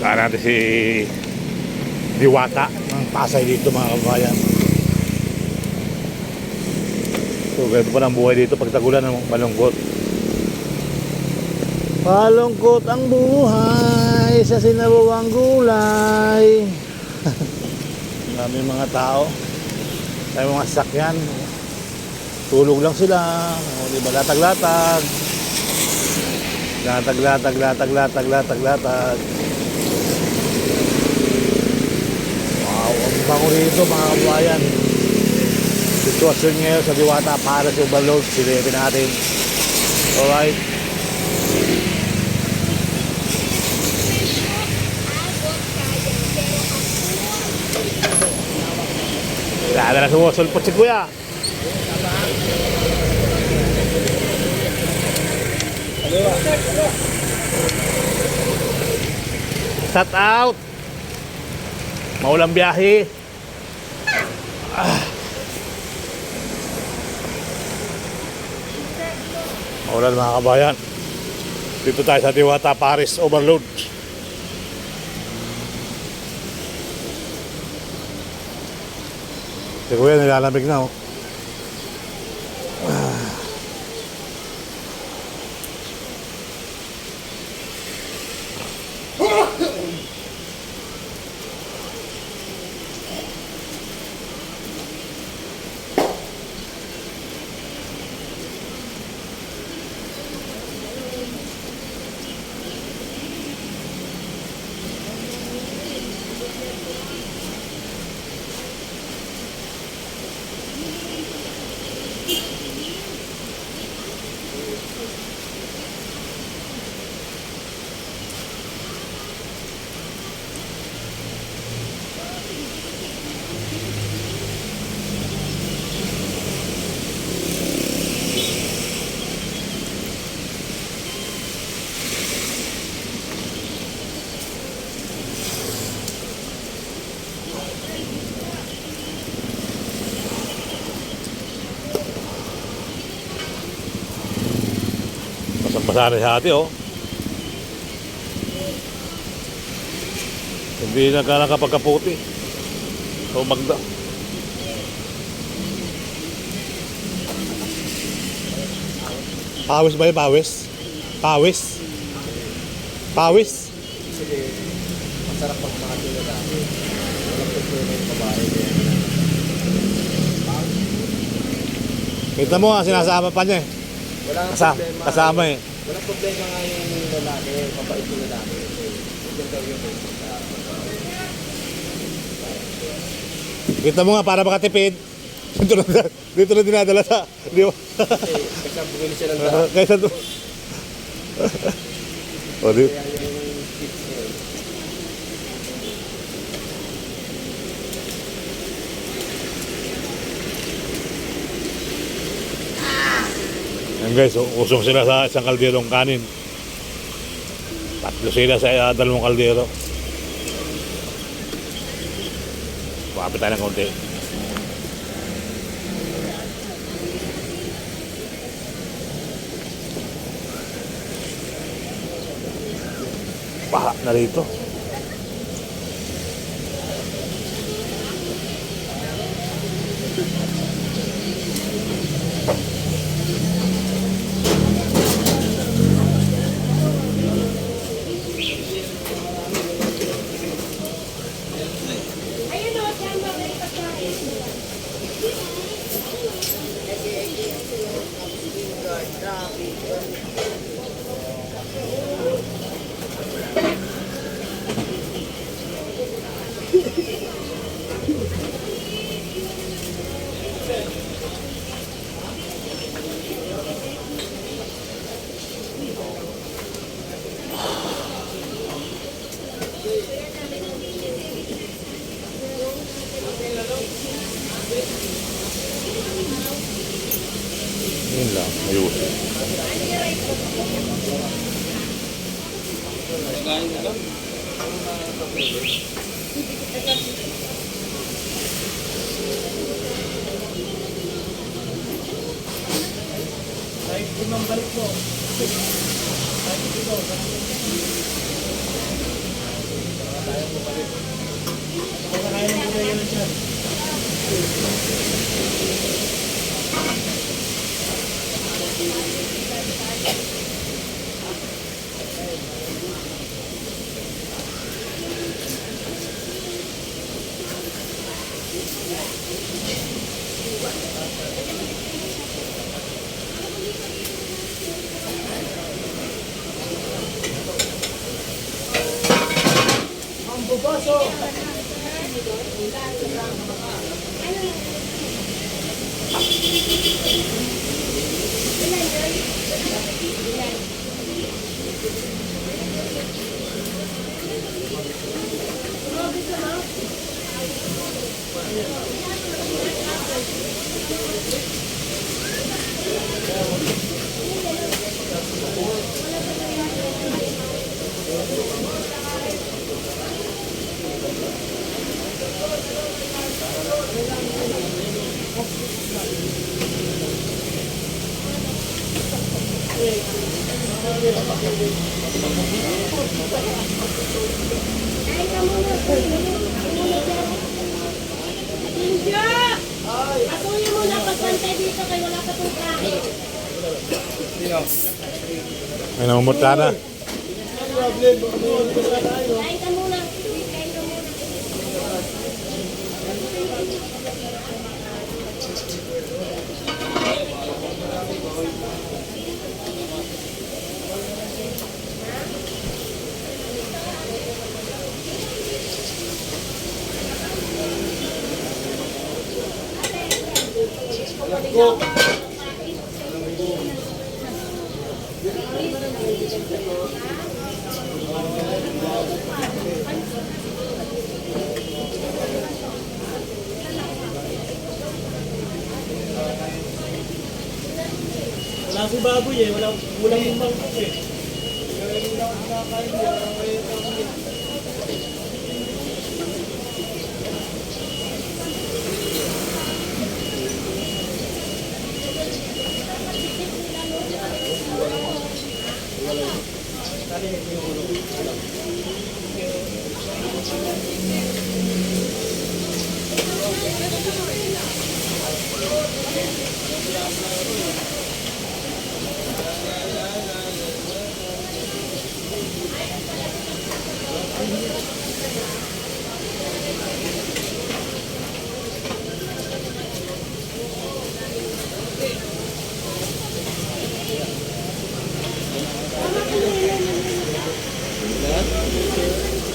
Saan natin si Diwata ng Pasay dito mga kabayan. So ganito pa ng buhay dito pag tagulan ng malungkot. Malungkot ang buhay sa sinabawang gulay. Marami mga tao, may mga sasakyan, tulog lang sila, o diba, latag-latag. Latag. Wow, ang bango rito mga kabayan. Sitwasyon ngayon sa Diwata para sa overload, silipin natin. Alright. Dala na sumusulpot si Kuya. Shout out. Maulang biyahe. Maulan mga kabayan. Dito tayo sa Diwata Paris Overload. Si Kuya nilalamig na, oh. Basang-basa na siya ate, oh. Hindi na ka nakapagkaputi. So magda. Pawis ba yun? Pawis? Kasi masarap pag makatulog natin. Walang problema yung babae. Kita mo nga, sinasama pa niya eh. Walang problema. Kasama eh. Walang problema nga yung lalaki. Mabait yung lalaki. Ito daw yun eh. Kita mo nga, para makatipid. Dito na dinadala sa... Di ba? Kasi bumili siya ng daan. Kaysa to. O, di. Kaya yung tips niya. Yan guys, usong sila sa isang kalderong kanin. Tatlo sila sa dalawang kaldero. Kapit tayo ng konti. Baha na rito. Yun lang, ayusin. Balik mo. Patuloy mo na pagpantay dito kay wala ka pong kain. May namumutla na. Kain ka muna. Kain ka muna. Wala si baboy eh, walang yung mangkok eh.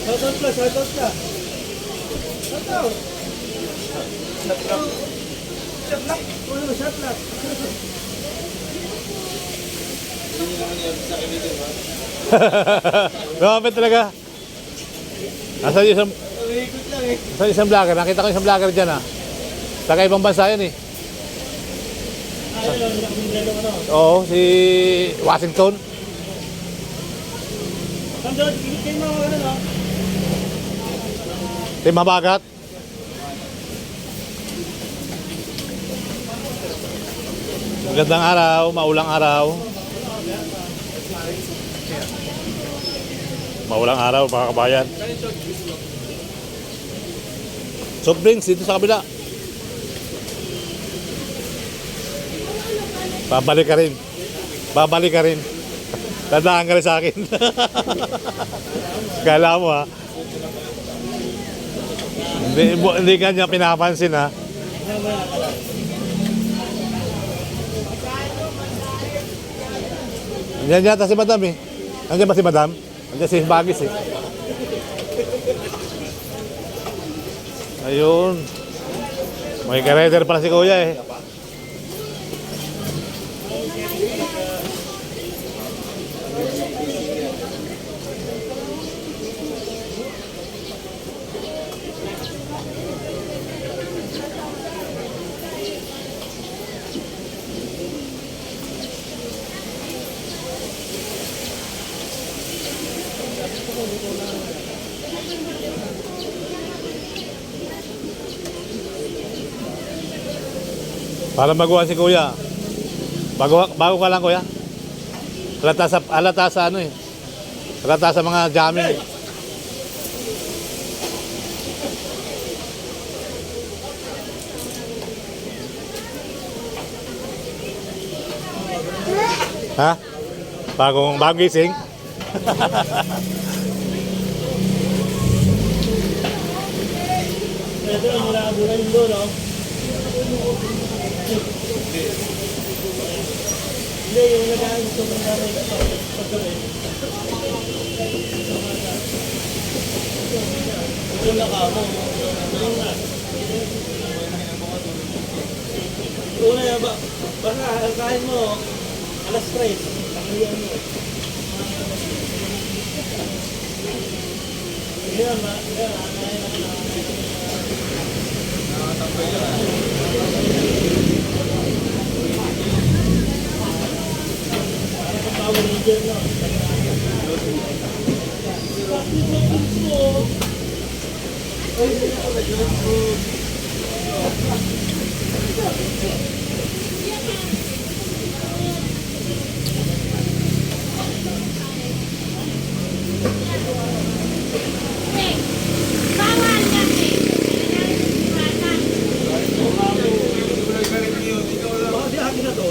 Shoutout ka, shoutout ka. Shoutout. Shoutout. Shoutout. Ano, shoutout. Lumapit talaga. Nasa isang, Ikot lang eh. nasa isang vlogger. Nakita ko isang vlogger dyan ah. Taga ibang bansa yan eh. Ayun, nakakumbrelo ka na. Oo, si Washington. Sandot, ikot kayo mga ano no? Team Habagat. Magandang araw, maulang araw. Maulang araw mga kabayan. Soft drinks dito sa kabila. Babalik ka rin. Babalik ka rin. Tandaan ka rin sa akin. Kala mo ha. Hindi ka niya pinapansin ha. Nandiyan yata si Madam eh. Nandiyan ba si Madam? Nandiyan si Bagis eh. Ayun. May ka-rider pala si Kuya eh. Para baguhan si Kuya. Bago ka lang Kuya. Halata sa ano eh. Halata sa mga jamming. Ha? Bagong gising? Ito ang nakabulan yung doon, no? Hindi, yung nagkaan gusto mo namin pagkawin. Yung nakamo. Una yan ba? Baka kain mo, alas 3. Nakaliyan mo. Yan, Bawal kasi. baka di akin na to.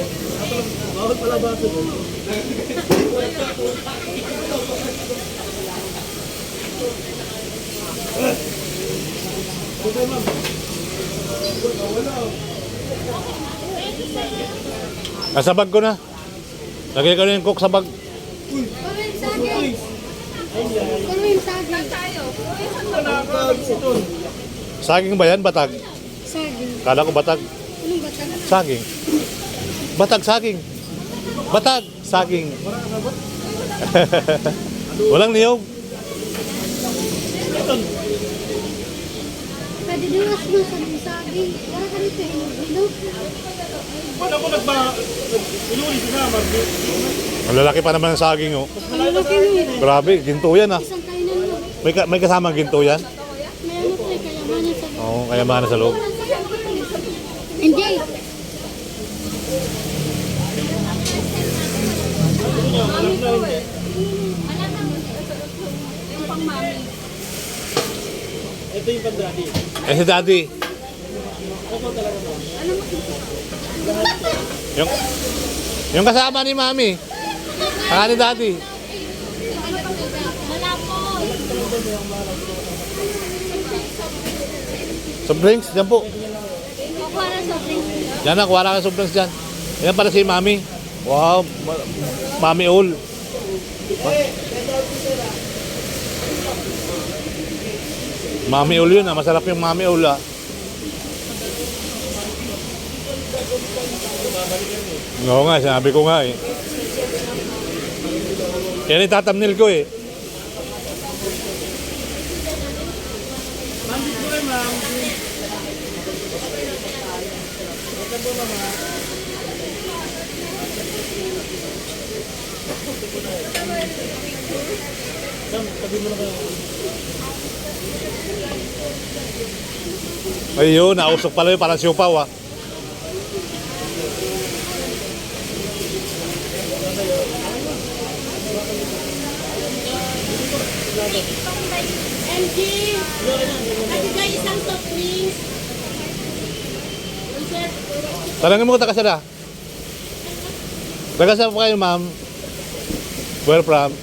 Bawal pala ba ito? Nasa bag ko na. Lagay ko na yung cook sa bag. Kunin saging. Kunin saging. Saging ba yan? Batag? Saging. Kala ko batag. Anong batang? Saging. Batag, saging. Batag, saging. Walang niyog. Pwede duwas mo sa saging. Wala ka dito hinog. Paano ko iluli si Samar? Ang lalaki pa naman ng saging, oh. Ang laki mo eh. Grabe, ginto yan, ah. Isang kainan mo. May kasamang ginto yan? May ano po eh, kayamanan sa loob. Oo, kayamanan sa loob. Hindi. Mami ko eh. Yung pang mami. Ito yung pandati. Eh, si daddy. Yung kasama ni mami. Saka ni daddy. Wala po. Soft drinks, dyan po. Kukuha na sa drinks. Yan na, kuha ka soft drinks dyan. Yan pala si mami. Wow, mami all. Mami all yun, ah. Masarap yung mami all, ah. Oo nga, sinabi ko nga eh. Yan yung tatamnil ko eh. Ayun, nausok pala yun, parang siupaw ah. MG! At guys, isang soft drinks. Sir, Talangin mo ko, taga sada. Taga sada po kayo, ma'am. Where from?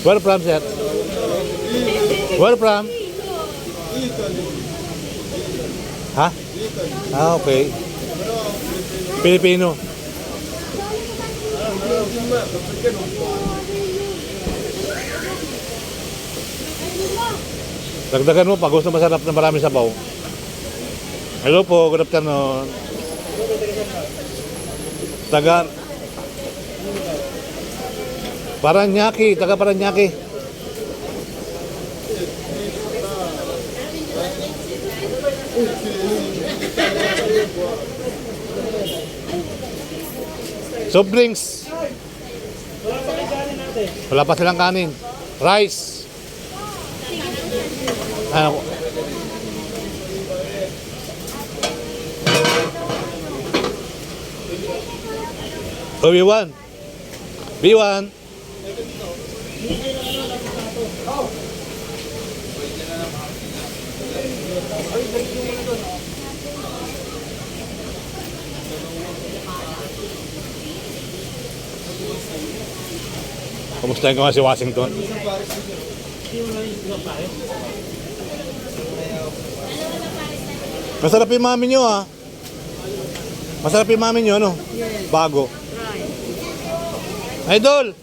Where from, sir? Where from? Ha? Ah, okay. Pilipino. Dagdagan mo pag gusto masarap na marami sabaw. Hello po, good afternoon. Taga Paranaque, taga Paranaque. Soft drinks. Wala pa silang kanin. Rice. Ano? Oh, B1. B1. Kumustahin ko nga si Washington. Masarap yung mami nyo ah. Masarap yung mami nyo, ano? Bago. Idol!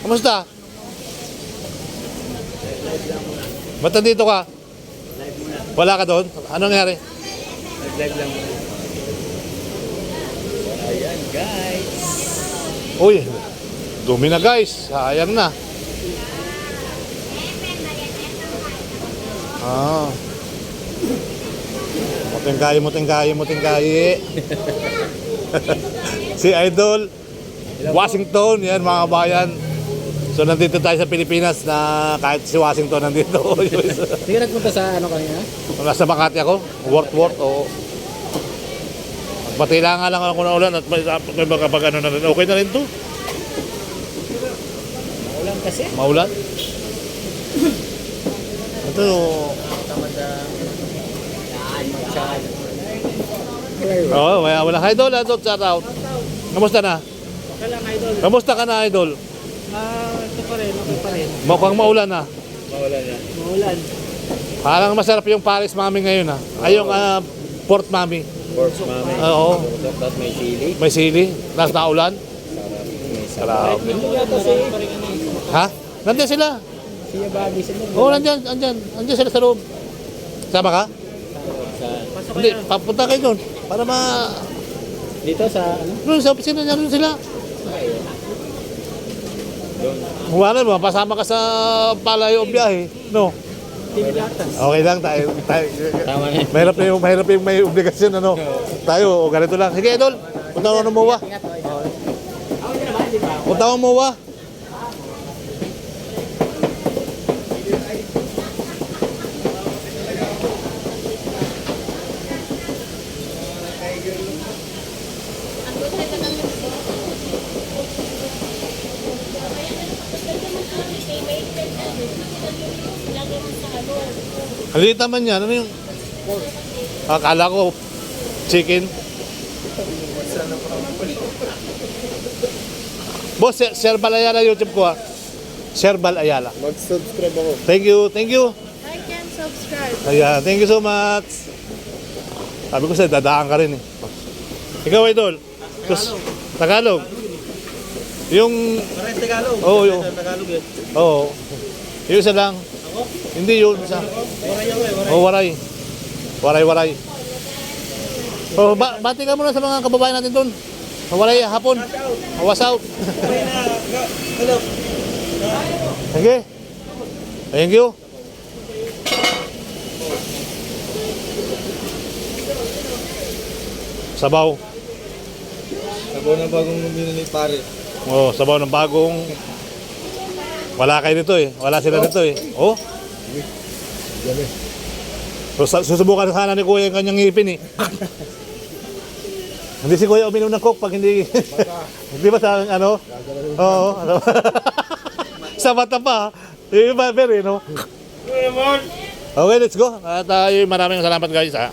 Kamusta? Ba't nandito ka? Wala ka doon? Ano nangyari? Nag-live lang muna. Ayan guys. Uy, dumi na guys. Sayang na. Ah. Muting-kayi. Si Idol Washington, yan mga kabayan. So nandito tayo sa Pilipinas na kahit si Washington nandito. Hindi ka nagpunta sa ano kanina? Nasa Makati ako, worth, oo. Patila nga lang ako na ulan at may kapag ano na rin, okay na rin to. Ulan kasi. Maulan. Ito, Tamada. Yan, magsad. oo, wala. Idol, shout out. Kamusta na? Okay lang idol. Kamusta ka na, Idol? Ito pa rin, okay pa rin. Mukhang maulan na. Maulan yan. Maulan. Parang masarap yung Paris Mami ngayon ha. Ay yung Port Mami. Pork mami. Oo. Tapos may chili. May sili. Tapos naulan. May Sarap. Ito yata si... Ha? Nandiyan sila. Siya Bobby sa Oo, andyan sila sa loob. Sama ka? Pasok Hindi, papunta kayo doon. Para Dito sa ano? doon sa opisina niya, doon sila. Doon. Wala mo, pasama ka sa palayo o biyahe. No? Tinilatas. Okay lang tayo. Tama na. Mahirap yung may obligasyon, ano? Tayo, o ganito lang. Sige, Idol. Punta ko ng MOA. Punta ko ng MOA. Ang liit naman yan. Ano yung... Akala ko chicken. Boss, Serbal Ayala YouTube ko ha. Serbal Ayala. Mag-subscribe ako. Thank you. Like and subscribe. Ayan, thank you so much. Sabi ko sa'yo, dadaan ka rin eh. Ikaw, Idol. Tagalog. Yung... Parang Tagalog. Oo, yung... Tagalog eh. Oo. Yung isa lang. Ako? Hindi yun isa. Waray ako eh. Oh, waray. Waray. Oh, bati ka muna sa mga kababayan natin doon. Waray, hapon. Was out. Okay na. Hello. Sige. Thank you. Sabaw. Sabaw na bagong binili pare. Oh, sabaw ng bagong. Wala kayo dito eh. Wala sila dito eh. Oh. So, susubukan sana ni Kuya yung kanyang ngipin eh. Hindi si Kuya uminom ng coke pag hindi... Hindi ba sa ano? Oo. Ano? Sa mata pa. Yung iba, very, no? Okay, let's go. At maraming salamat guys ha.